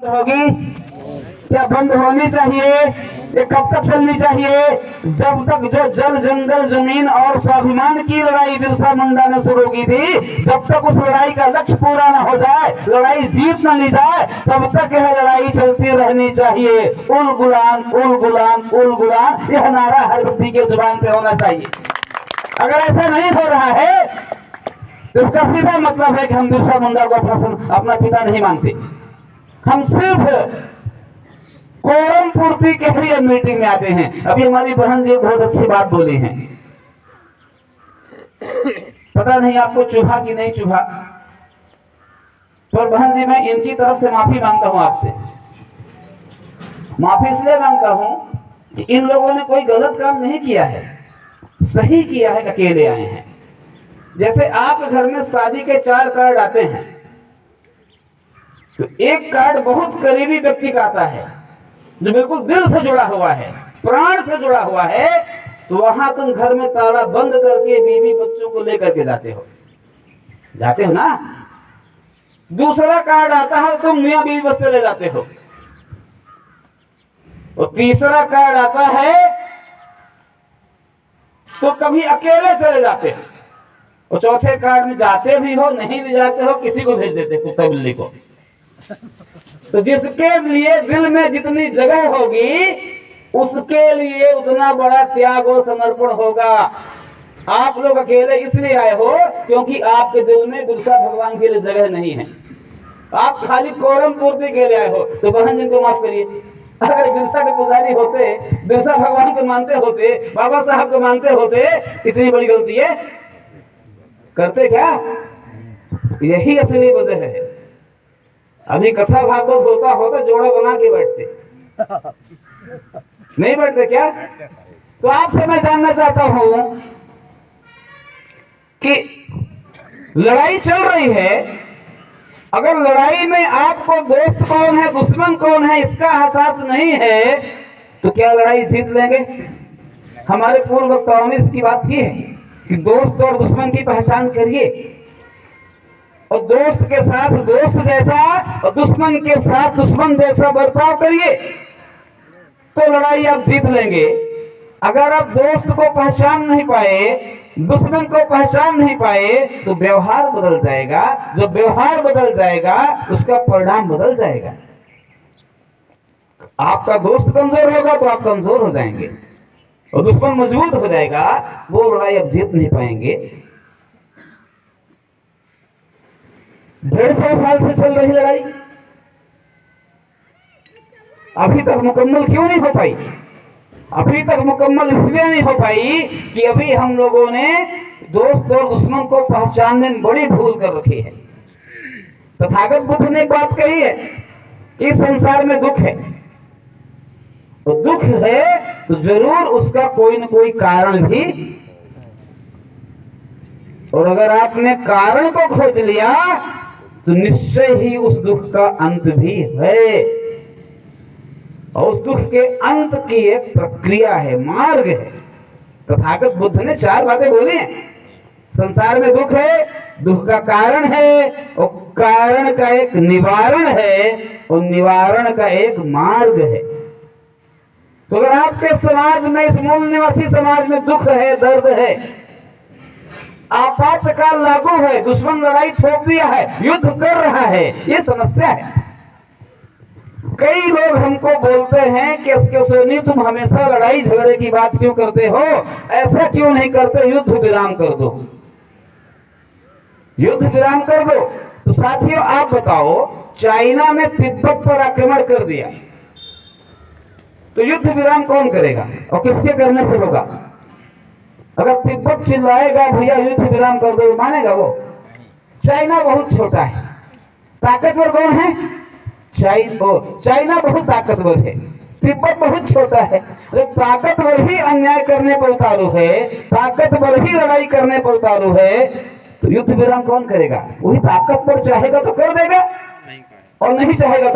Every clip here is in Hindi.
होगी क्या बंद होनी चाहिए? ये कब तक चलनी चाहिए? जब तक जो जल जंगल जमीन और स्वाभिमान की लड़ाई बिरसा मुंडा ने शुरू की थी, जब तक उस लड़ाई का लक्ष्य पूरा न हो जाए, लड़ाई जीत न ली जाए, तब तक यह लड़ाई चलती रहनी चाहिए। उल गुलाम उल गुलाम उल गुलाम, यह नारा हर व्यक्ति के जुबान पे होना चाहिए। अगर ऐसा नहीं हो रहा है तो इसका सीधा मतलब है कि हम बिरसा मुंडा को अपना पिता नहीं मानते। हम सिर्फ कोरम पूर्ति के लिए मीटिंग में आते हैं। अभी हमारी बहन जी बहुत अच्छी बात बोली हैं, पता नहीं आपको चुभा कि नहीं चुभा, तो बहन जी मैं इनकी तरफ से माफी मांगता हूं आपसे। माफी इसलिए मांगता हूं कि इन लोगों ने कोई गलत काम नहीं किया है, सही किया है, अकेले आए हैं। जैसे आपके घर में शादी के 4 कार्ड आते हैं, तो एक कार्ड बहुत करीबी व्यक्ति का आता है जो बिल्कुल दिल से जुड़ा हुआ है, प्राण से जुड़ा हुआ है, तो वहां तुम घर में ताला बंद करके बीवी बच्चों को लेकर के जाते हो ना। दूसरा कार्ड आता है, तुम मियां बीवी बच्चे ले जाते हो। और तीसरा कार्ड आता है तो कभी अकेले चले जाते हो। और चौथे कार्ड में जाते भी हो, नहीं भी जाते हो, किसी को भेज देते, कुत्ता बिल्ली को। तो जिसके लिए दिल में जितनी जगह होगी, उसके लिए उतना बड़ा त्याग और समर्पण होगा। आप लोग अकेले इसलिए आए हो क्योंकि आपके दिल में बिरसा भगवान के लिए जगह नहीं है। आप खाली कोरम पूर्ति के लिए आए हो। तो बहन जिनको माफ करिए, अगर बिरसा के पुजारी होते, बिरसा भगवान को मानते होते, बाबा साहब को मानते होते, इतनी बड़ी गलती है करते क्या? यही असली वजह है। अभी कथा भागवत होता होता जोड़ा बना के बैठते, नहीं बैठते क्या? तो आपसे मैं जानना चाहता हूं कि लड़ाई चल रही है, अगर लड़ाई में आपको दोस्त कौन है दुश्मन कौन है इसका एहसास नहीं है, तो क्या लड़ाई जीत लेंगे? हमारे पूर्व वक्ताओं ने इसकी बात की है कि दोस्त और दुश्मन की पहचान करिए, और दोस्त के साथ दोस्त जैसा और दुश्मन के साथ दुश्मन जैसा बर्ताव करिए, तो लड़ाई आप जीत लेंगे। अगर आप दोस्त को पहचान नहीं पाए, दुश्मन को पहचान नहीं पाए, तो व्यवहार बदल जाएगा। जब व्यवहार बदल जाएगा, उसका परिणाम बदल जाएगा। आपका दोस्त कमजोर होगा तो आप कमजोर हो जाएंगे, और दुश्मन मजबूत हो जाएगा, वो लड़ाई आप जीत नहीं पाएंगे। 150 साल से चल रही लड़ाई अभी तक मुकम्मल क्यों नहीं हो पाई? अभी तक मुकम्मल इसलिए नहीं हो पाई कि अभी हम लोगों ने दोस्त और दुश्मन को पहचानने में बड़ी भूल कर रखी है। तथागत बुद्ध ने एक बात कही है, इस संसार में दुख है, तो दुख है तो जरूर उसका कोई न कोई कारण भी, और अगर आपने कारण को खोज लिया तो निश्चय ही उस दुख का अंत भी है। और उस दुख के अंत की एक प्रक्रिया है, मार्ग है। तथागत बुद्ध ने 4 बातें बोली हैं। संसार में दुख है, दुख का कारण है, और कारण का एक निवारण है, और निवारण का एक मार्ग है। तो अगर आपके समाज में, इस मूल निवासी समाज में दुख है, दर्द है, आपातकाल लागू है, दुश्मन लड़ाई थोप दिया है, युद्ध कर रहा है, ये समस्या है। कई लोग हमको बोलते हैं कि इसके सोनी तुम हमेशा लड़ाई झगड़े की बात क्यों करते हो, ऐसा क्यों नहीं करते, युद्ध विराम कर दो, युद्ध विराम कर दो। तो साथियों आप बताओ, चाइना ने तिब्बत पर आक्रमण कर दिया, तो युद्ध विराम कौन करेगा और किसके करने से होगा? अगर तिब्बत चिल्लाएगा भैया युद्ध विराम कर दो, मानेगा वो? चाइना बहुत छोटा है, ताकतवर कौन है? चाइना बहुत ताकतवर है, तिब्बत बहुत छोटा है। ताकतवर ही अन्याय करने पर उतारू है, ताकतवर ही लड़ाई करने पर उतारू है, तो युद्ध विराम कौन करेगा? वही ताकतवर चाहेगा तो कर देगा, और नहीं चाहेगा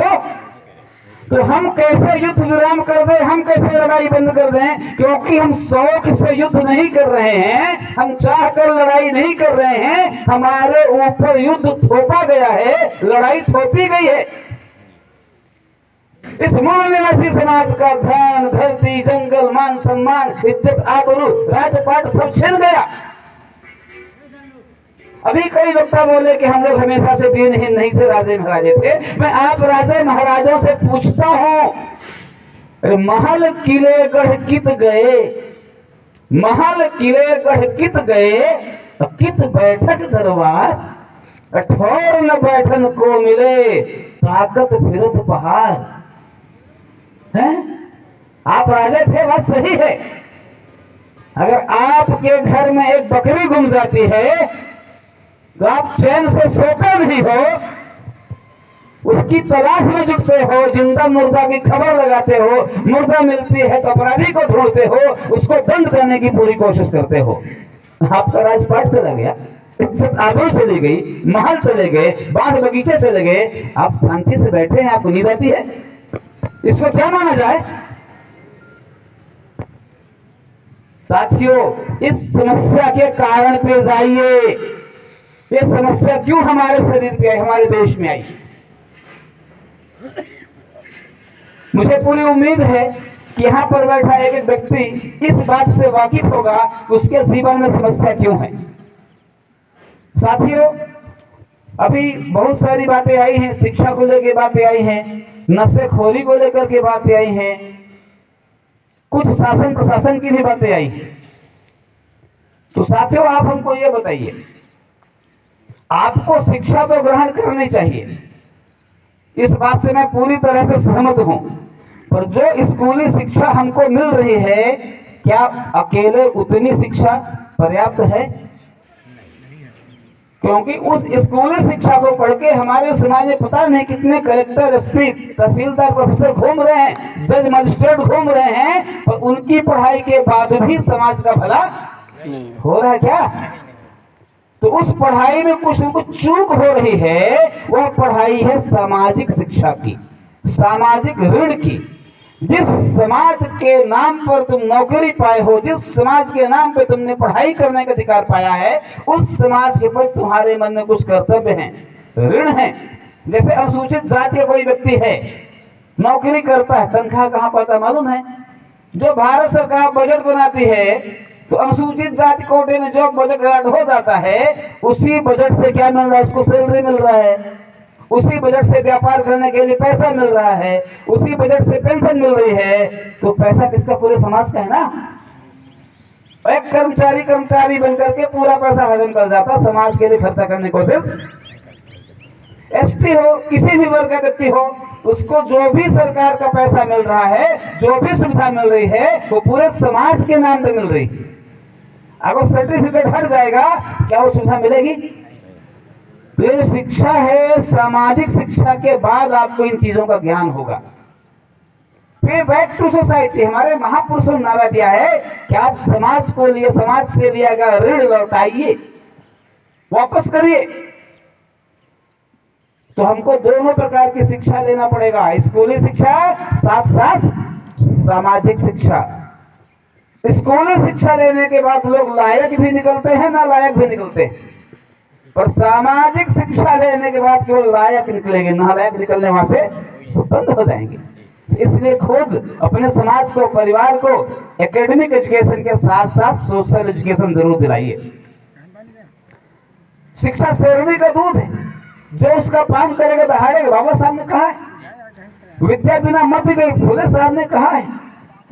तो हम कैसे युद्ध विराम कर दें, हम कैसे लड़ाई बंद कर दें? क्योंकि हम शौक से युद्ध नहीं कर रहे हैं, हम चाह कर लड़ाई नहीं कर रहे हैं, हमारे ऊपर युद्ध थोपा गया है, लड़ाई थोपी गई है। इस मूल निवासी समाज का धन, धरती, जंगल, मान सम्मान, इज्जत, आबरू, राजपाट सब छिन गया। अभी कई वक्ता बोले कि हम लोग हमेशा से दीनहीन नहीं थे, राजे महाराजे थे। मैं आप राजे महाराजों से पूछता हूं, महल किले गढ़ कित गए, महल किले गढ़ कित गए, कित बैठक दरबार, ठौर न बैठन को मिले, ताकत फिरत पहाड़। हैं? आप राजा थे, बात सही है। अगर आपके घर में एक बकरी गुम जाती है तो आप चैन से सोते नहीं हो, उसकी तलाश में जुटते हो, जिंदा मुर्दा की खबर लगाते हो, मुर्दा मिलती है तो अपराधी को ढूंढते हो, उसको दंड देने की पूरी कोशिश करते हो। आपका राजपाट चला गया, इज्जत आबरू चली गई, महल चले गए, बाग बगीचे चले गए, आप शांति से बैठे हैं, आपको नींद आती है? इसको क्या माना जाए? साथियों, इस समस्या के कारण पे जाइए। ये समस्या क्यों हमारे शरीर पे आई, हमारे देश में आई? मुझे पूरी उम्मीद है कि यहाँ पर बैठा एक एक व्यक्ति इस बात से वाकिफ होगा कि उसके जीवन में समस्या क्यों है। साथियों, अभी बहुत सारी बातें आई हैं, शिक्षा को लेकर बातें आई हैं, नशेखोरी को लेकर के बातें आई हैं, कुछ शासन प्रशासन की भी बातें आई हैं। तो साथियों, आप हमको ये बताइए, आपको शिक्षा तो ग्रहण करनी चाहिए, इस बात से मैं पूरी तरह से सहमत हूं, पर जो स्कूली शिक्षा हमको मिल रही है, क्या अकेले उतनी शिक्षा पर्याप्त है? क्योंकि उस स्कूली शिक्षा को पढ़ के हमारे समाज में पता नहीं कितने कलेक्टर, एसपी, तहसीलदार, प्रोफेसर घूम रहे हैं, जज, मजिस्ट्रेट घूम रहे हैं, पर उनकी पढ़ाई के बाद भी समाज का भला हो रहा है क्या? तो उस पढ़ाई में कुछ न कुछ चूक हो रही है। वह पढ़ाई है सामाजिक शिक्षा की, सामाजिक ऋण की। जिस समाज के नाम पर तुम नौकरी पाए हो, जिस समाज के नाम पर तुमने पढ़ाई करने का अधिकार पाया है, उस समाज के प्रति तुम्हारे मन में कुछ कर्तव्य हैं, ऋण है। जैसे अनुसूचित जाति का कोई व्यक्ति है, नौकरी करता है, तनख्वाह कहाँ पाता मालूम है? जो भारत सरकार बजट बनाती है, तो अनुसूचित जाति कोटे में जो बजट अलॉट हो जाता है, उसी बजट से क्या मिल रहा है? उसको सैलरी मिल रहा है, उसी बजट से व्यापार करने के लिए पैसा मिल रहा है, उसी बजट से पेंशन मिल रही है। तो पैसा किसका? पूरे समाज का है ना। एक कर्मचारी बनकर के पूरा पैसा हजम कर जाता, समाज के लिए खर्चा करने को। सिर्फ एसटी हो, किसी भी वर्ग का व्यक्ति हो, उसको जो भी सरकार का पैसा मिल रहा है, जो भी सुविधा मिल रही है, वो पूरे समाज के नाम पे मिल रही है। अगर सर्टिफिकेट हट जाएगा, क्या वो सुविधा मिलेगी? तो ये शिक्षा है, सामाजिक शिक्षा के बाद आपको इन चीजों का ज्ञान होगा। फिर बैक टू सोसाइटी, हमारे महापुरुषों ने नारा दिया है कि आप समाज को लिए, समाज से लिया गया ऋण लौटाइए, वापस करिए। तो हमको दोनों प्रकार की शिक्षा लेना पड़ेगा, स्कूली शिक्षा साथ साथ सामाजिक शिक्षा। स्कूली शिक्षा लेने के बाद लोग लायक भी निकलते हैं, ना लायक भी निकलते हैं, पर सामाजिक शिक्षा लेने के बाद केवल लायक निकलेंगे, नालायक निकलने वहां से बंद हो जाएंगे। इसलिए खुद अपने समाज को, परिवार को एकेडमिक एजुकेशन के साथ साथ सोशल एजुकेशन जरूर दिलाइए। शिक्षा शेरनी का दूध है, जो उसका पान करेगा दहाड़ेगा। बाबा साहब ने कहा है, विद्या बिना मत गई, फुले साहब ने कहा है,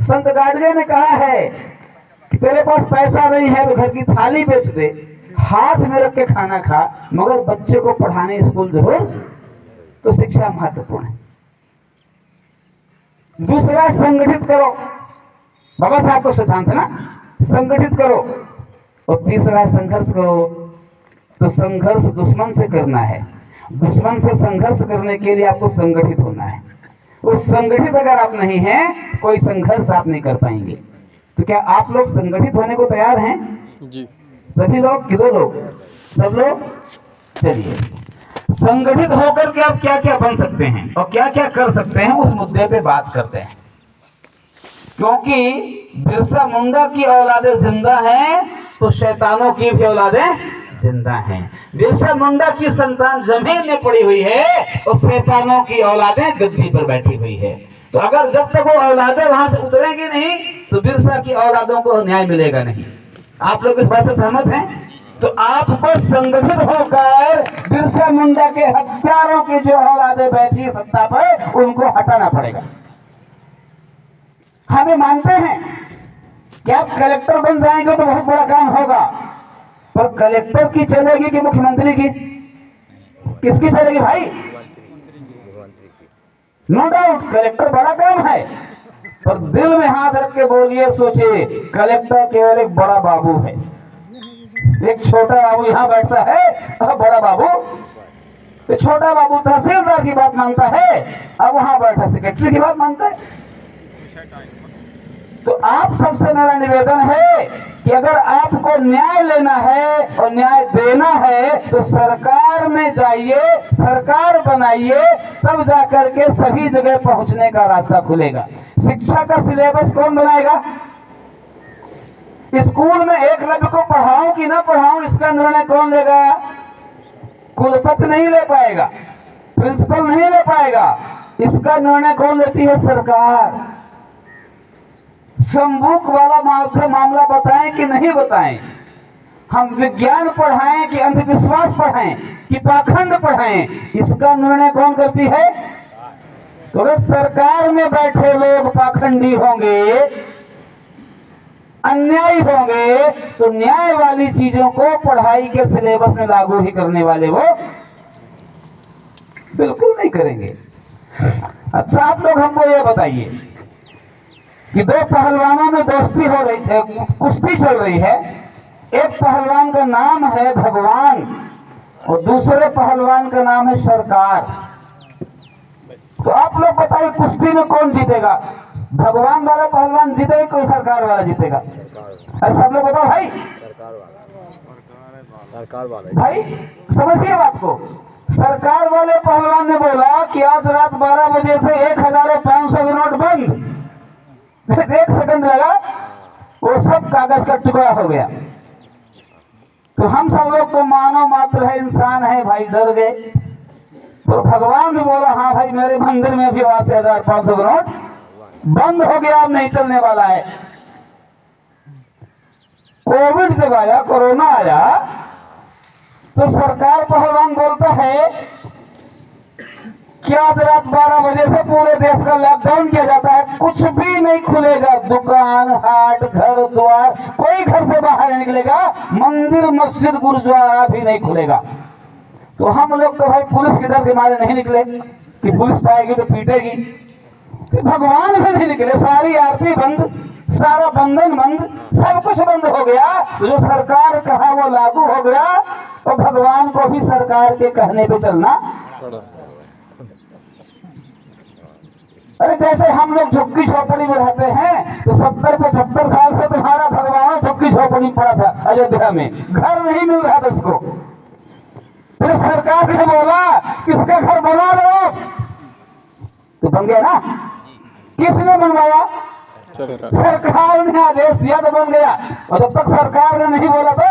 संत गाडगे ने कहा है कि तेरे पास पैसा नहीं है तो घर की थाली बेच दे, हाथ में रख के खाना खा, मगर बच्चे को पढ़ाने स्कूल जरूर। तो शिक्षा महत्वपूर्ण है। दूसरा, संगठित करो। बाबा साहब को सिद्धांत है ना, संगठित करो। और तीसरा, संघर्ष करो। तो संघर्ष दुश्मन से करना है, दुश्मन से संघर्ष करने के लिए आपको संगठित होना है। उस संगठित अगर आप नहीं हैं, कोई संघर्ष आप नहीं कर पाएंगे। तो क्या आप लोग संगठित होने को तैयार हैं? जी। सभी लोग कि दो लोग? सब लोग। चलिए, संगठित होकर के आप क्या क्या बन सकते हैं और क्या क्या कर सकते हैं, उस मुद्दे पे बात करते हैं। क्योंकि बिरसा मुंडा की औलादें जिंदा हैं, तो शैतानों की भी औलादें जिंदा हैं। बिरसा मुंडा की संतान जमीन में पड़ी हुई है, और शैतानों की औलादें गद्दी पर बैठी हुई है। तो अगर जब तक वो औलादे वहां से उतरेंगी नहीं तो बिरसा की औलादों को न्याय मिलेगा नहीं। आप लोग इस बात से सहमत हैं? तो आपको संगठित होकर बिरसा मुंडा के हत्यारों की जो औलादे बैठी है सत्ता पर, उनको हटाना पड़ेगा। हमें मानते हैं कि आप कलेक्टर बन जाएंगे तो बहुत बड़ा काम होगा, पर कलेक्टर की चलेगी कि मुख्यमंत्री की? किसकी चलेगी भाई? नो डाउट कलेक्टर बड़ा काम है, पर दिल में हाथ रख के बोलिए, सोचिए, कलेक्टर केवल एक बड़ा बाबू है। एक छोटा बाबू यहां बैठता है और बड़ा बाबू, तो छोटा बाबू तहसीलदार की बात मानता है, अब वहां बैठा सेक्रेटरी की बात मानता है। तो आप सबसे मेरा निवेदन है कि अगर आपको न्याय लेना है और न्याय देना है तो सरकार में जाइए, सरकार बनाइए, तब जाकर के सभी जगह पहुंचने का रास्ता खुलेगा। शिक्षा का सिलेबस कौन बनाएगा? स्कूल में एकलव्य को पढ़ाऊं कि ना पढ़ाऊं, इसका निर्णय कौन लेगा? कुलपति नहीं ले पाएगा, प्रिंसिपल नहीं ले पाएगा, इसका निर्णय कौन लेती है? सरकार। संबुक वाला मामला बताएं कि नहीं बताएं? हम विज्ञान पढ़ाएं कि अंधविश्वास पढ़ाएं कि पाखंड पढ़ाएं, इसका निर्णय कौन करती है? तो अगर सरकार में बैठे लोग पाखंडी होंगे, अन्यायी होंगे, तो न्याय वाली चीजों को पढ़ाई के सिलेबस में लागू ही करने वाले वो बिल्कुल नहीं करेंगे। अच्छा, आप लोग हमको ये बताइए कि दो पहलवानों में दोस्ती हो रही है, कुश्ती चल रही है। एक पहलवान का नाम है भगवान और दूसरे पहलवान का नाम है सरकार। तो आप लोग बताइए, कुश्ती में कौन जीतेगा? भगवान वाला पहलवान जीतेगा कोई सरकार वाला जीतेगा? अरे सब लोग बताओ भाई। सरकार वाला भाई, समझिए बात को। सरकार वाले पहलवान ने बोला कि आज रात 12 बजे से 1500 नोट बंद। एक सेकंड लगा, वो सब कागज का टुकड़ा हो गया। तो हम सब लोग तो मानव मात्र है, इंसान है भाई, डर गए। तो भगवान भी बोला, हाँ भाई, मेरे मंदिर में भी वहां से 1500 नोट बंद हो गया, अब नहीं चलने वाला है। कोविड जब आया, कोरोना आया, तो सरकार पहलवान बोलता है कि आज रात 12 बजे से पूरे देश का लॉकडाउन किया जाता है, कुछ भी नहीं खुलेगा, दुकान, हाट, घर द्वार, कोई घर से बाहर नहीं निकलेगा, मंदिर, मस्जिद, गुरुद्वारा भी नहीं खुलेगा। तो हम लोग तो भाई पुलिस के डर के मारे नहीं निकले कि पुलिस पाएगी तो पीटेगी। तो भगवान भी नहीं निकले, सारी आरती बंद, सारा बंधन बंद, सब कुछ बंद हो गया। जो सरकार कहा वो लागू हो गया, तो भगवान को भी सरकार के कहने पे चलना। अरे जैसे हम लोग झुग्गी झोपड़ी में रहते हैं, तो 70-75 साल से तुम्हारा भगवान झुग्गी झोपड़ी में पड़ा था अयोध्या में, घर नहीं मिल रहा था उसको। फिर सरकार ने बोला किसका घर बना लो, तो बन गया ना। किसने बनवाया? सरकार ने आदेश दिया तो बन गया। और जब तक सरकार ने नहीं बोला तो